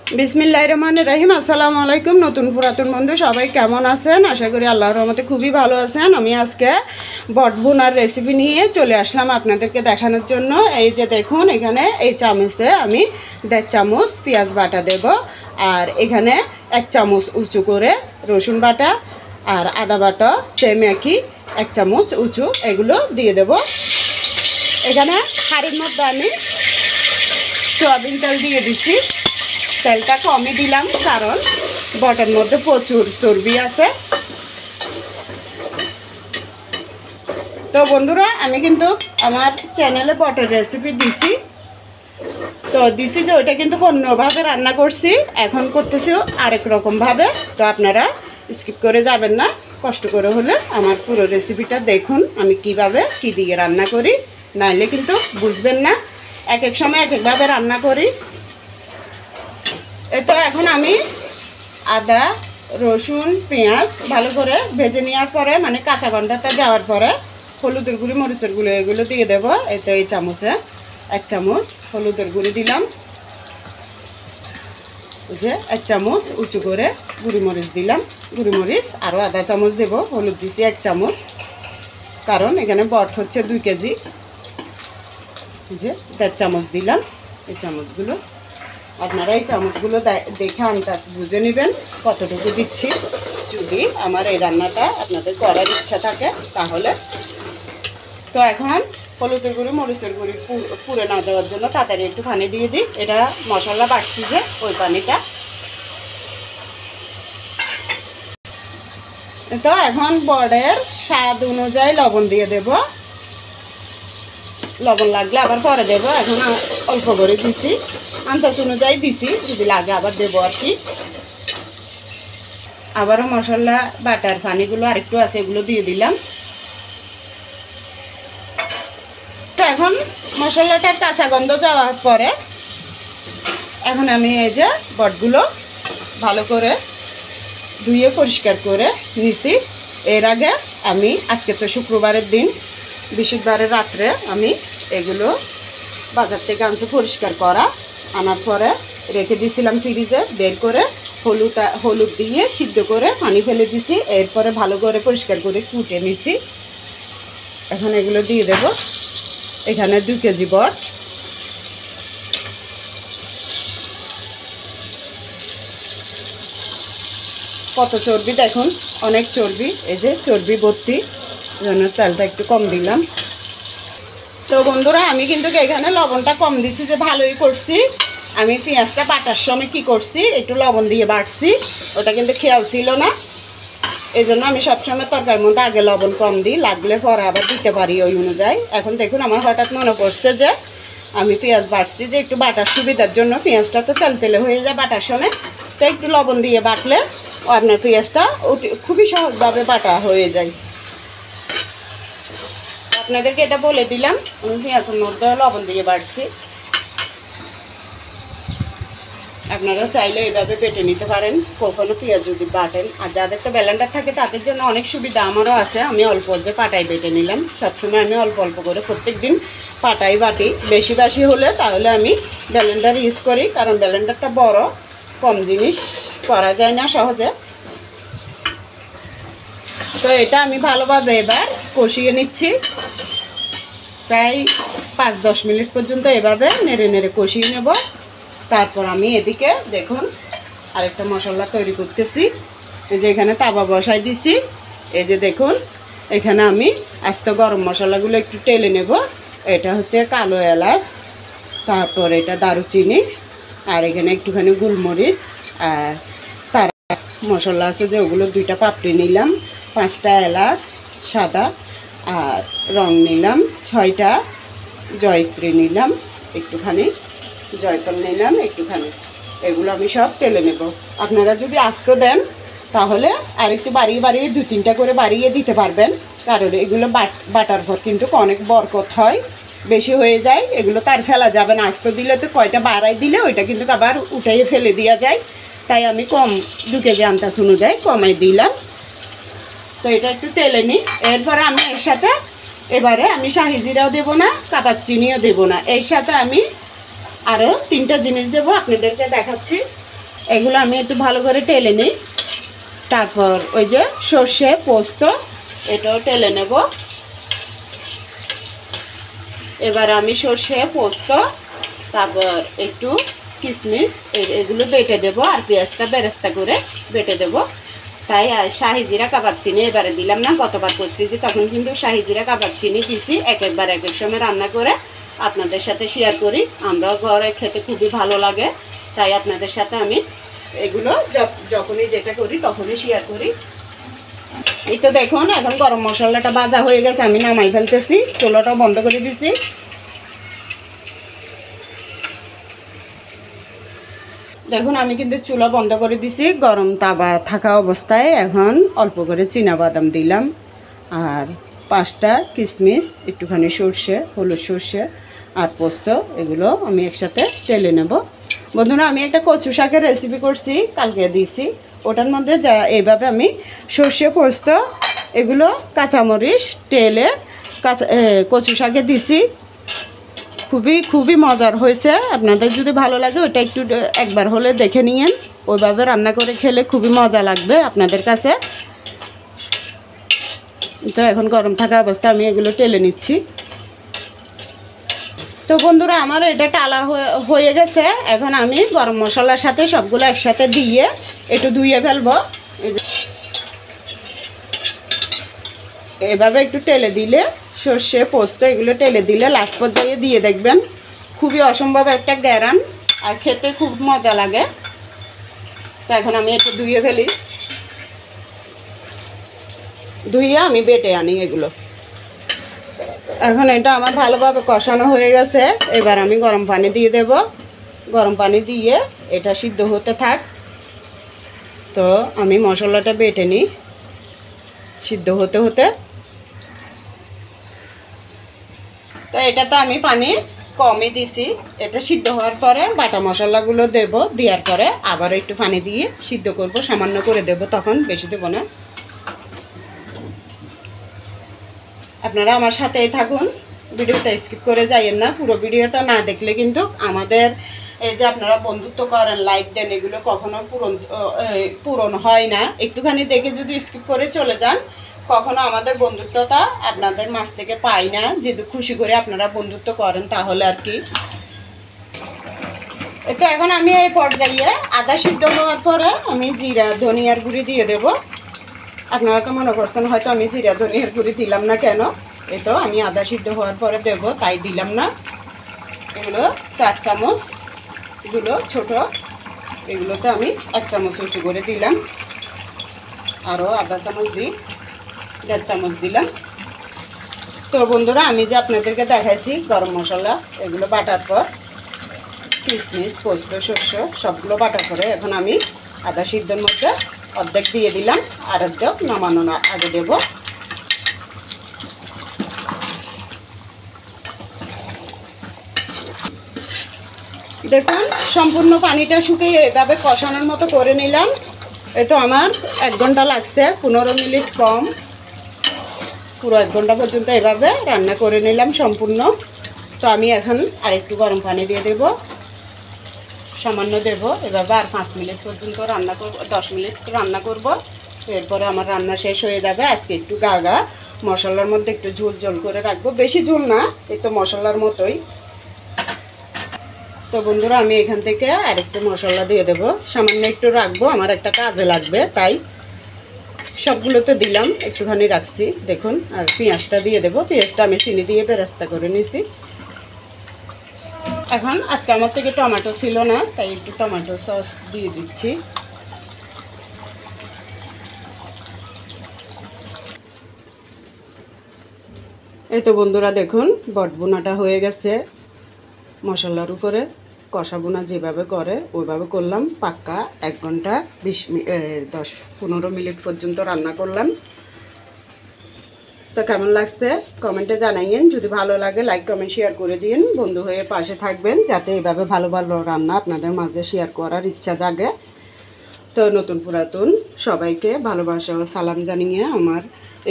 বিসমিল্লাহির রহমানির রহিম। আসসালামু আলাইকুম। নতুন পুরাতন বন্ধু সবাই কেমন আছেন? আশা করি আল্লাহর রহমতে খুবই ভালো আছেন। আমি আজকে বট ভুনার রেসিপি নিয়ে চলে আসলাম আপনাদেরকে দেখানোর জন্য। এই যে দেখুন, এখানে এই চামচে আমি 1.5 চামচ পেঁয়াজ বাটা দেব, আর এখানে 1 চামচ উঁচু করে রসুন বাটা আর আদা বাটা সেম একই 1 চামচ উঁচু এগুলো দিয়ে দেব। এখানে হাঁড়ির মধ্যে আমি সয়াবিন তেল দিয়ে দিচ্ছি। তেলটা কমই দিলাম কারণ বটের মধ্যে প্রচুর চর্বি আছে। তো বন্ধুরা, আমি কিন্তু আমার চ্যানেলে বটের রেসিপি দিছি, যে ওইটা কিন্তু অন্যভাবে রান্না করছি, এখন করতেছি আরেক রকমভাবে। তো আপনারা স্কিপ করে যাবেন না, কষ্ট করে হলে আমার পুরো রেসিপিটা দেখুন আমি কিভাবে কি দিয়ে রান্না করি, নাইলে কিন্তু বুঝবেন না। এক এক সময় এক একভাবে রান্না করি। তো এখন আমি আদা রসুন পেঁয়াজ ভালো করে ভেজে নেওয়ার পরে, মানে কাঁচা গন্ধটা যাওয়ার পরে হলুদের গুঁড়ি মরিচের গুঁড়ি এগুলো দিয়ে দেবো। এই চামচে 1 চামচ হলুদের গুঁড়ি দিলাম, যে 1 চামচ উঁচু করে গুঁড়ি মরিচ দিলাম, গুঁড়ি মরিচ আরও আধা চামচ দেবো। হলুদ দিছি 1 চামচ, কারণ এখানে বট হচ্ছে 2 কেজি। যে 1.5 চামচ দিলাম। এই চামচগুলো আপনারা এই চামচগুলো দেখে আন্দাজ বুঝে নেবেন কতটুকু দিচ্ছি। যদি আমার এই রান্নাটা আপনাদের করার ইচ্ছা থাকে তাহলে। তো এখন হলুদের গুঁড়ি মরিচের গুঁড়ি পুড়ে না দেওয়ার জন্য তাড়াতাড়ি একটু পানি দিয়ে দিই। এটা মশলা বাড়ছি যে ওই পানিটা। তো এখন বড়ের স্বাদ অনুযায়ী লবণ দিয়ে দেব। লবণ লাগলে আবার পরে দেবো, এখন অল্প করে দিছি, আন্দাজ অনুযায়ী দিছি, যদি লাগে আবার দেবো আর কি। আবারও মশলা বাটার পানিগুলো আরেকটু আছে, এগুলো দিয়ে দিলাম। তো এখন মশলাটার কাঁচা গন্ধ যাওয়ার পরে এখন আমি এই যে বটগুলো ভালো করে ধুয়ে পরিষ্কার করে নিছি। এর আগে আমি আজকে তো শুক্রবারের দিন, বৃহস্পতিবারের রাত্রে আমি এগুলো বাজার থেকে আনছি পরিষ্কার করা, আনার পরে রেখে দিয়েছিলাম ফ্রিজে। বের করে হলুদ দিয়ে সিদ্ধ করে পানি ফেলে দিছি, এরপরে ভালো করে পরিষ্কার করে কুটে নিছি। এখন এগুলো দিয়ে দেব। এখানে 2 কেজি বট। কত চর্বি দেখুন, অনেক চর্বি। এই যে চর্বি ভর্তি, জন্য তেলটা একটু কম দিলাম। তো বন্ধুরা, আমি কিন্তু এখানে লবণটা কম দিছি, যে ভালোই করছি। আমি পেঁয়াজটা বাটার সময় কি করছি, একটু লবণ দিয়ে বাটছি, ওটা কিন্তু খেয়াল ছিল না। এই জন্য আমি সবসময় তরকারির মধ্যে আগে লবণ কম দিই, লাগলে পরে আবার দিতে পারি ওই অনুযায়ী। এখন দেখুন আমার হঠাৎ মনে পড়ছে যে আমি পেঁয়াজ বাটছি, যে একটু বাটার সুবিধার জন্য। পেঁয়াজটা তো তেলে হয়ে যায় বাটার সময়, তো একটু লবণ দিয়ে বাটলে আপনার পেঁয়াজটা খুবই সহজভাবে বাটা হয়ে যায়। আপনাদেরকে এটা বলে দিলাম, আমি পেঁয়াজের মধ্যে লবণ দিয়ে বাটছি। আপনারা চাইলে এইভাবে বেটে নিতে পারেন, কখনো পেঁয়াজ যদি বাটেন। আর যাদের তো ব্লেন্ডার থাকে তাদের জন্য অনেক সুবিধা, আমারও আছে। আমি অল্প যে পাটায় বেটে নিলাম। সবসময় আমি অল্প অল্প করে প্রত্যেক দিন পাটাই বাটি। বেশি হলে তাহলে আমি ব্লেন্ডার ইউজ করি, কারণ ব্লেন্ডারটা বড়, কম জিনিস করা যায় না সহজে। তো এটা আমি ভালোভাবে এবার কষিয়ে নিচ্ছি, প্রায় 5-10 মিনিট পর্যন্ত এভাবে নেড়ে নেড়ে কষিয়ে নেব। তারপর আমি এদিকে দেখুন আরেকটা মশলা তৈরি করতেছি। এই যে এখানে তাওয়া বসাই দিছি। এই যে দেখুন এখানে আমি আস্ত গরম মশলাগুলো একটু টেলে নেব। এটা হচ্ছে কালো এলাচ, তারপর এটা দারুচিনি, আর এখানে একটুখানি গোলমরিচ, আর তার মশলা আছে যে ওগুলো 2টা পাপড়ি নিলাম, 5টা এলাচ সাদা, আর রং নিলাম 6টা, জয়ত্রী নিলাম একটুখানি, জয়ফল নিলাম একটুখানি। এগুলো আমি সব তেলে নেব। আপনারা যদি আস্ত দেন তাহলে আর একটু বাড়িয়ে 2-3টা করে বাড়িয়ে দিতে পারবেন, কারণ এগুলো বাটার পর কিন্তু অনেক বরকত হয়, বেশি হয়ে যায়। এগুলো তার ফেলা যাবে না, আস্ত দিলে তো কয়টা বাড়াই দিলে ওইটা কিন্তু আবার উঠাইয়ে ফেলে দেওয়া যায়। তাই আমি কম 2 কেজি আন্দাজ অনুযায়ী কমাই দিলাম। তো এটা একটু তেলে নিই। এরপরে আমি এর সাথে এবারে আমি শাহি জিরাও দেবো না, কাবাব চিনিও দেবো না, এর সাথে আমি আরও 3টা জিনিস দেবো, আপনাদেরকে দেখাচ্ছি। এগুলো আমি একটু ভালো করে টেলে নিই। তারপর ওই যে সর্ষে পোস্ত এটাও টেলে নেব। এবার আমি সর্ষে পোস্ত তারপর একটু কিশমিশ এগুলো বেটে দেবো, আর পেঁয়াজটা বেরেস্তা করে বেটে দেবো। তাই আর শাহি জিরা কাবাব চিনি এবারে দিলাম না, গতবার করছি যে তখন কিন্তু শাহি জিরা কাবাব চিনি দিছি। এক একবার এক এক সময় রান্না করে আপনাদের সাথে শেয়ার করি, আমরাও ঘরে খেতে খুবই ভালো লাগে। তাই আপনাদের সাথে আমি এগুলো যখনই যেটা করি তখনই শেয়ার করি। এই তো দেখুন এখন গরম মশলাটা ভাজা হয়ে গেছে, আমি নামাই ফেলতেছি, চুলাটাও বন্ধ করে দিছি। দেখুন আমি কিন্তু চুলা বন্ধ করে দিছি, গরম তাওয়া থাকা অবস্থায় এখন অল্প করে চীনাবাদাম দিলাম, আর 5টা কিশমিশ, একটুখানি সর্ষে, হলুদ সর্ষে আর পোস্ত, এগুলো আমি একসাথে টেলে নেব। বন্ধুরা আমি একটা কচু শাকের রেসিপি করছি, কালকে দিয়েছি, ওটার মধ্যে যা এইভাবে আমি সর্ষে পোস্ত এগুলো কাঁচামরিচ টেলে কচু শাকে দিছি। খুবই মজার হয়েছে। আপনাদের যদি ভালো লাগে ওটা একটু একবার হলে দেখে নিয়েন, ওইভাবে রান্না করে খেলে খুবই মজা লাগবে আপনাদের কাছে। তো এখন গরম থাকা অবস্থা আমি এগুলো টেলে নিচ্ছি। তো বন্ধুরা আমার এটা টালা হয়ে গেছে, এখন আমি গরম মশলার সাথে সবগুলো একসাথে দিয়ে একটু ধুয়ে ফেলবো। এভাবে একটু টেলে দিলে সর্ষে পোস্ত এগুলো টেলে দিলে লাস্ট পর্যায়ে দিয়ে দেখবেন খুবই অসম্ভব একটা গ্যারান, আর খেতে খুব মজা লাগে। তো এখন আমি একটু ধুয়ে ফেলি, ধুয়ে আমি বেটে আনি এগুলো। এখন এটা আমার ভালোভাবে কষানো হয়ে গেছে, এবার আমি গরম পানি দিয়ে দেব। গরম পানি দিয়ে এটা সিদ্ধ হতে থাক। তো আমি মশলাটা বেটে নিই সিদ্ধ হতে হতে। তো এটা তো আমি পানি কমই দিছি, এটা সিদ্ধ হওয়ার পরে বাটা মশলাগুলো দেব, দেওয়ার পরে আবার একটু পানি দিয়ে সিদ্ধ করব, সামান্য করে দেব, তখন বেশি দেব না। আপনারা আমার সাথেই থাকুন, ভিডিওটা স্কিপ করে যাইয়েন না। পুরো ভিডিওটা না দেখলে কিন্তু আমাদের এই যে আপনারা বন্ধুত্ব করেন, লাইক দেন, এগুলো কখনো পূরণ হয় না। একটুখানি দেখে যদি স্কিপ করে চলে যান, কখনো আমাদের বন্ধুত্বটা আপনাদের মাঝ থেকে পাই না। যদি খুশি করে আপনারা বন্ধুত্ব করেন তাহলে আর কি। তো এখন আমি এই পর্যায়ে আদা সিদ্ধ হওয়ার পরে আমি জিরা ধনিয়ার গুঁড়ি দিয়ে দেব। আপনারা তো মনে করছেন হয়তো আমি জিরা ধনিয়ার গুঁড়ি দিলাম না কেন, এই তো আমি আদা সিদ্ধ হওয়ার পরে দেব, তাই দিলাম না। এগুলো 4 চামচ, এগুলো ছোট, এগুলোতে আমি 1 চামচ উঁচু করে দিলাম, আরও আধা চামচ দিই, 1.5 চামচ দিলাম। তো বন্ধুরা আমি যে আপনাদেরকে দেখাইছি গরম মশলা এগুলো বাটার পর কিশমিশ পোস্ত শস্য সবগুলো বাটার পরে এখন আমি আদা সিদ্ধর মধ্যে অর্ধেক দিয়ে দিলাম, আর অর্ধেক নামানোর আগে দেব। দেখুন সম্পূর্ণ পানিটা শুকিয়ে এভাবে কষানোর মতো করে নিলাম। এই তো আমার 1 ঘন্টা লাগছে, 15 মিনিট কম, পুরো 1 ঘন্টা পর্যন্ত এভাবে রান্না করে নিলাম সম্পূর্ণ। তো আমি এখন আরেকটু গরম পানি দিয়ে দেব, সামান্য দেব, এভাবে আর 5 মিনিট পর্যন্ত রান্না করব, 10 মিনিট রান্না করব। এরপরে আমার রান্না শেষ হয়ে যাবে। আজকে একটু গা মশলার মধ্যে একটু ঝোল ঝোল করে রাখবো, বেশি ঝোল না, এই তো মশলার মতোই। তো বন্ধুরা আমি এখান থেকে আরেকটু মশলা দিয়ে দেব, সামান্য একটু রাখবো, আমার একটা কাজে লাগবে, তাই সবগুলো তো দিলাম, একটুখানি রাখছি দেখুন। আর পেঁয়াজটা দিয়ে দেব, পেঁয়াজটা আমি চিনি দিয়ে বেরেস্তা করে নিয়েছি। এখন আজকে আমার থেকে টমেটো ছিল না, তাই একটু টমেটো সস দিয়ে দিচ্ছি। এই তো বন্ধুরা দেখুন বটবোনাটা হয়ে গেছে, মশলার উপরে কষা বোনা যেভাবে করে ওইভাবে করলাম, পাক্কা 1 ঘন্টা 10-15 মিনিট পর্যন্ত রান্না করলাম। তো কেমন লাগছে কমেন্টে জানাইয়েন, যদি ভালো লাগে লাইক কমেন্ট শেয়ার করে দিন, বন্ধু হয়ে পাশে থাকবেন যাতে এইভাবে ভালো ভালো রান্না আপনাদের মাঝে শেয়ার করার ইচ্ছা জাগে। তো নতুন পুরাতন সবাইকে ভালোবাসা ও সালাম জানিয়ে আমার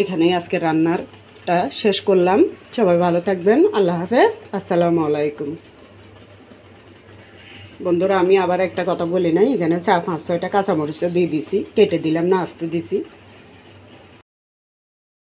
এখানেই আজকে রান্নারটা শেষ করলাম। সবাই ভালো থাকবেন, আল্লাহ হাফেজ, আসসালামু আলাইকুম। বন্ধুরা আমি আবার একটা কথা বলি নাই, এখানে 5-6টা কাঁচামরিচও দিয়ে দিছি, কেটে দিলাম না, আস্তে দিছি।